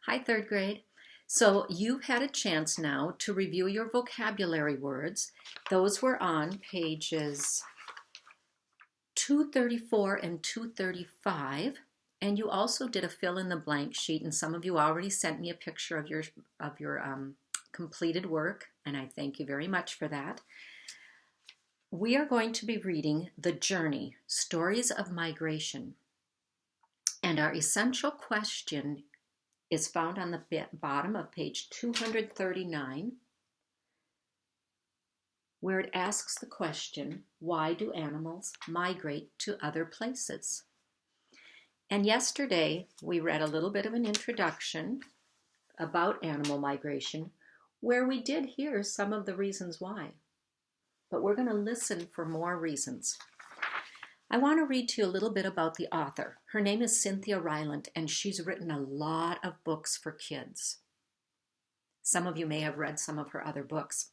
Hi, third grade. So you've had a chance now to review your vocabulary words. Those were on pages 234 and 235. And you also did a fill in the blank sheet, and some of you already sent me a picture of your completed work, and I thank you very much for that. We are going to be reading The Journey, Stories of Migration. And our essential question is found on the bottom of page 239, where it asks the question, why do animals migrate to other places? And yesterday we read a little bit of an introduction about animal migration, where we did hear some of the reasons why. But we're going to listen for more reasons. I want to read to you a little bit about the author. Her name is Cynthia Rylant, and she's written a lot of books for kids. Some of you may have read some of her other books.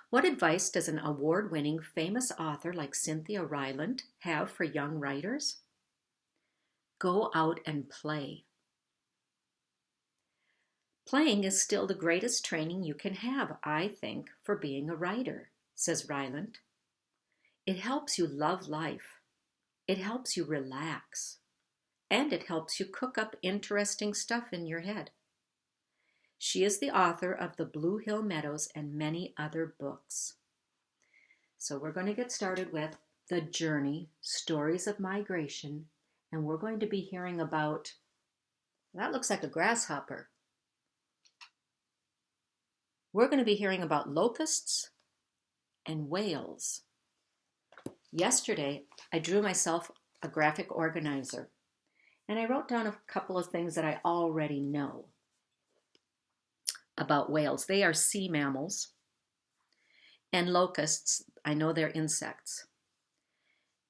What advice does an award-winning famous author like Cynthia Rylant have for young writers? Go out and play. Playing is still the greatest training you can have, I think, for being a writer, says Rylant. It helps you love life. It helps you relax. And it helps you cook up interesting stuff in your head. She is the author of The Blue Hill Meadows and many other books. So we're going to get started with The Journey, Stories of Migration, and we're going to be hearing about, that looks like a grasshopper. We're going to be hearing about locusts and whales. Yesterday, I drew myself a graphic organizer, and I wrote down a couple of things that I already know about whales. They are sea mammals, and locusts, I know they're insects.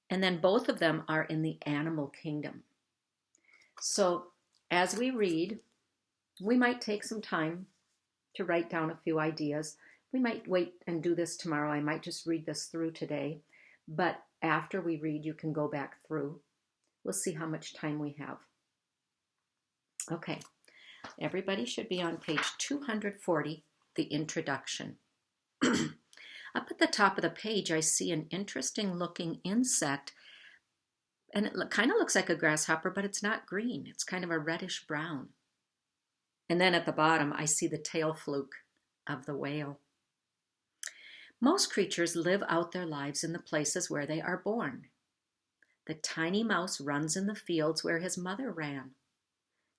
And then both of them are in the animal kingdom. So as we read, we might take some time to write down a few ideas. We might wait and do this tomorrow. I might just read this through today. But after we read, you can go back through. We'll see how much time we have. Okay, everybody should be on page 240, the introduction. Up at the top of the page, I see an interesting looking insect, and it kind of looks like a grasshopper, but it's not green. It's kind of a reddish brown. And then at the bottom, I see the tail fluke of the whale. Most creatures live out their lives in the places where they are born. The tiny mouse runs in the fields where his mother ran.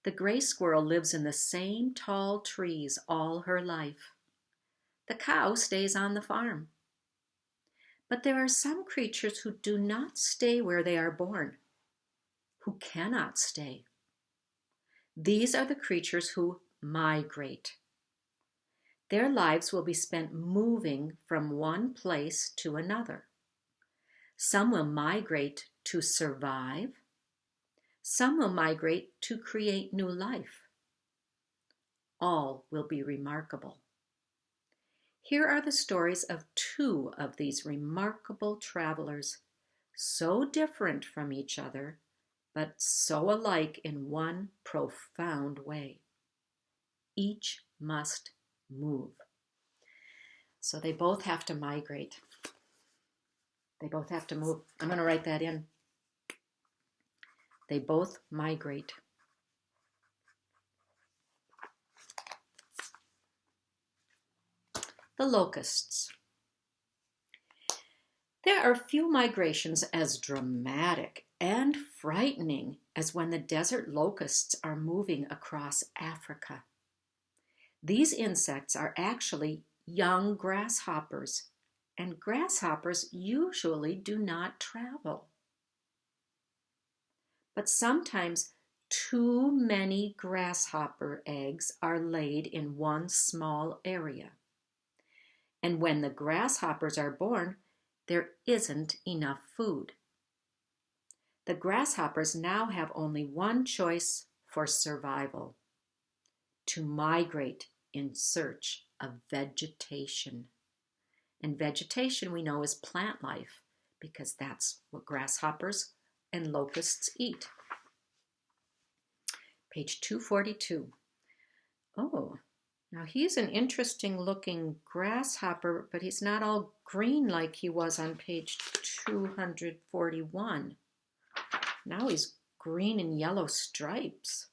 The gray squirrel lives in the same tall trees all her life. The cow stays on the farm. But there are some creatures who do not stay where they are born, who cannot stay. These are the creatures who migrate. Their lives will be spent moving from one place to another. Some will migrate to survive. Some will migrate to create new life. All will be remarkable. Here are the stories of two of these remarkable travelers, so different from each other, but so alike in one profound way. Each must move. So they both have to migrate. They both have to move. I'm going to write that in. They both migrate. The locusts. There are few migrations as dramatic and frightening as when the desert locusts are moving across Africa. These insects are actually young grasshoppers, and grasshoppers usually do not travel. But sometimes too many grasshopper eggs are laid in one small area. And when the grasshoppers are born, there isn't enough food. The grasshoppers now have only one choice for survival: to migrate in search of vegetation. And vegetation we know is plant life, because that's what grasshoppers and locusts eat. Page 242. Oh, now he's an interesting looking grasshopper, but he's not all green like he was on page 241. Now he's green and yellow stripes.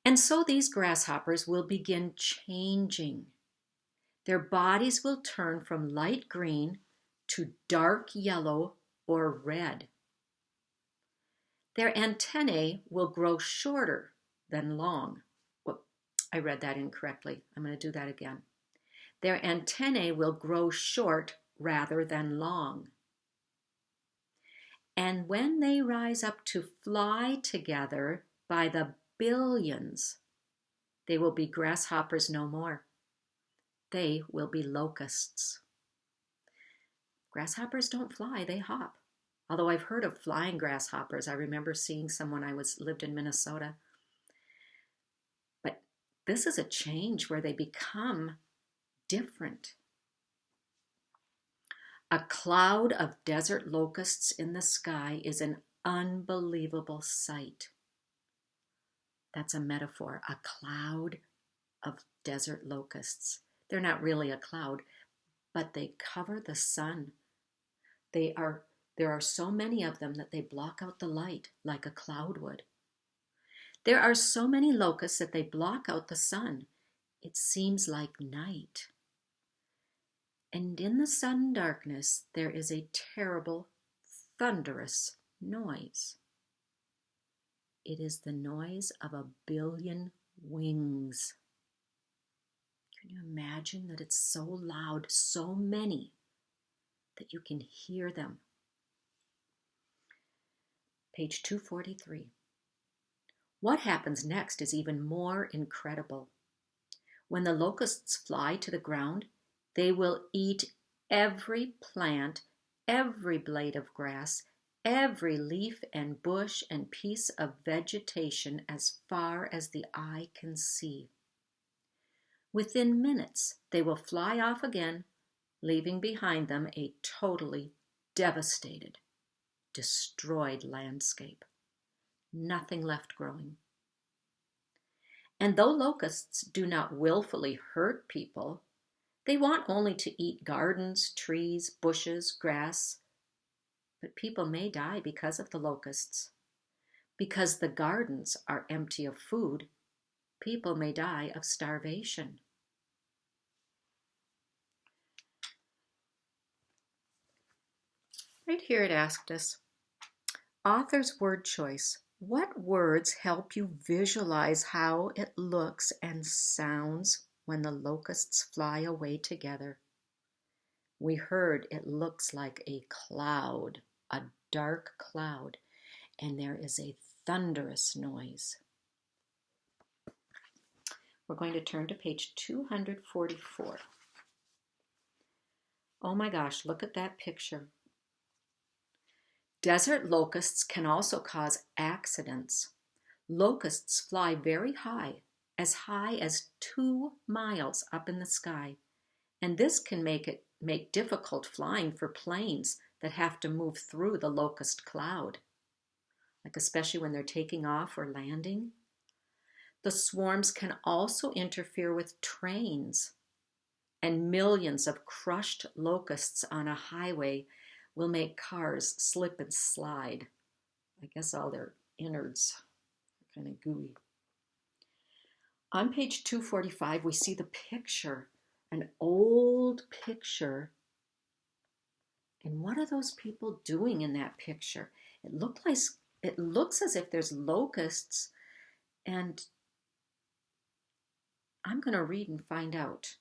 And so these grasshoppers will begin changing. Their bodies will turn from light green to dark yellow or red. Their antennae will grow shorter than long. Well, I read that incorrectly. I'm going to do that again. Their antennae will grow short rather than long. And when they rise up to fly together by the billions, they will be grasshoppers no more. They will be locusts. Grasshoppers don't fly, they hop. Although I've heard of flying grasshoppers. I remember seeing some when I lived in Minnesota. But this is a change where they become different. A cloud of desert locusts in the sky is an unbelievable sight. That's a metaphor, a cloud of desert locusts. They're not really a cloud, but they cover the sun. There are so many of them that they block out the light like a cloud would. There are so many locusts that they block out the sun. It seems like night. And in the sudden darkness, there is a terrible, thunderous noise. It is the noise of a billion wings. Can you imagine that it's so loud, so many, that you can hear them? Page 243. What happens next is even more incredible. When the locusts fly to the ground, they will eat every plant, every blade of grass, every leaf and bush and piece of vegetation as far as the eye can see. Within minutes, they will fly off again, leaving behind them a totally devastated, destroyed landscape. Nothing left growing. And though locusts do not willfully hurt people, they want only to eat gardens, trees, bushes, grass. But people may die because of the locusts. Because the gardens are empty of food, people may die of starvation. Right here it asked us, author's word choice. What words help you visualize how it looks and sounds when the locusts fly away together? We heard it looks like a cloud, a dark cloud, and there is a thunderous noise. We're going to turn to page 244. Oh my gosh, look at that picture. Desert locusts can also cause accidents. Locusts fly very high as 2 miles up in the sky, and this can make difficult flying for planes that have to move through the locust cloud, like especially when they're taking off or landing. The swarms can also interfere with trains, and millions of crushed locusts on a highway will make cars slip and slide. I guess all their innards are kind of gooey. On page 245, we see the picture, an old picture. And what are those people doing in that picture? It looks as if there's locusts, and I'm going to read and find out.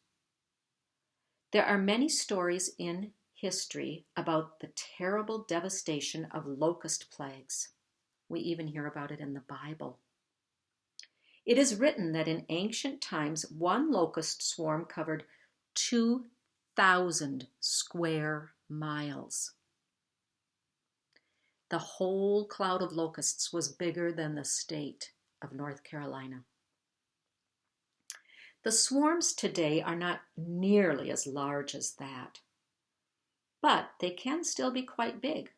There are many stories in history about the terrible devastation of locust plagues. We even hear about it in the Bible. It is written that in ancient times, one locust swarm covered 2,000 square miles. The whole cloud of locusts was bigger than the state of North Carolina. The swarms today are not nearly as large as that, but they can still be quite big,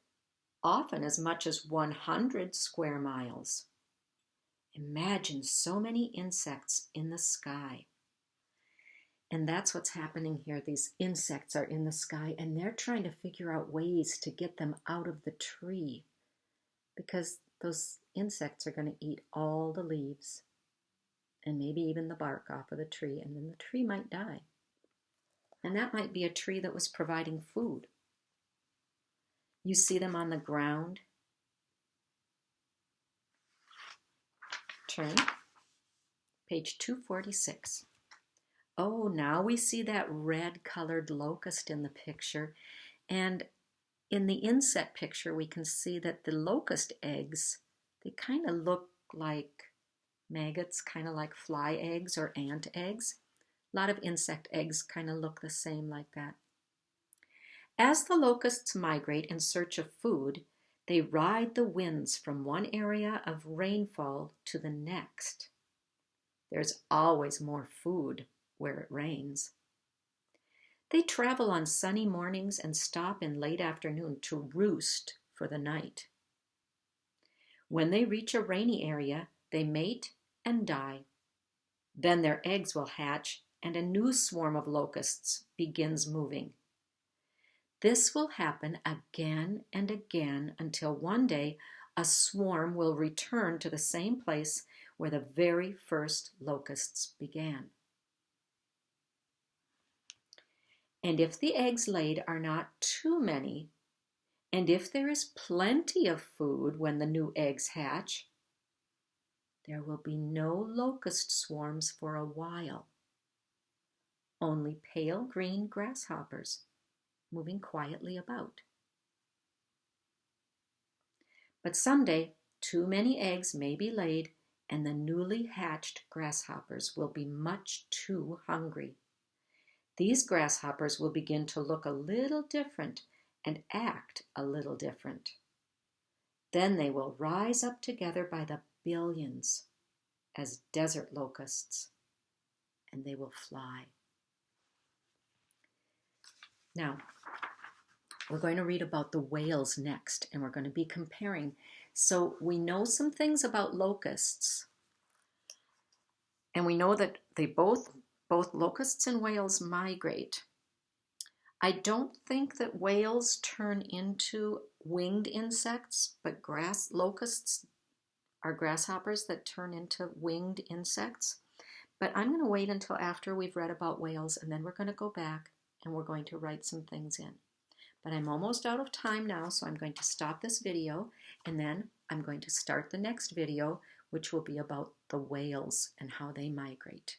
often as much as 100 square miles. Imagine so many insects in the sky. And that's what's happening here. These insects are in the sky and they're trying to figure out ways to get them out of the tree because those insects are going to eat all the leaves and maybe even the bark off of the tree, and then the tree might die. And that might be a tree that was providing food. You see them on the ground. Turn. Page 246. Oh, now we see that red colored locust in the picture. And in the inset picture, we can see that the locust eggs, they kind of look like maggots, kind of like fly eggs or ant eggs. A lot of insect eggs kind of look the same like that. As the locusts migrate in search of food, they ride the winds from one area of rainfall to the next. There's always more food where it rains. They travel on sunny mornings and stop in late afternoon to roost for the night. When they reach a rainy area, they mate and die. Then their eggs will hatch and a new swarm of locusts begins moving. This will happen again and again until one day a swarm will return to the same place where the very first locusts began. And if the eggs laid are not too many, and if there is plenty of food when the new eggs hatch, there will be no locust swarms for a while. Only pale green grasshoppers moving quietly about. But someday, too many eggs may be laid, and the newly hatched grasshoppers will be much too hungry. These grasshoppers will begin to look a little different and act a little different. Then they will rise up together by the billions as desert locusts, and they will fly. Now, we're going to read about the whales next, and we're going to be comparing. So we know some things about locusts, and we know that they both locusts and whales migrate. I don't think that whales turn into winged insects, but locusts are grasshoppers that turn into winged insects. But I'm going to wait until after we've read about whales, and then we're going to go back and we're going to write some things in. But I'm almost out of time now, so I'm going to stop this video, and then I'm going to start the next video, which will be about the whales and how they migrate.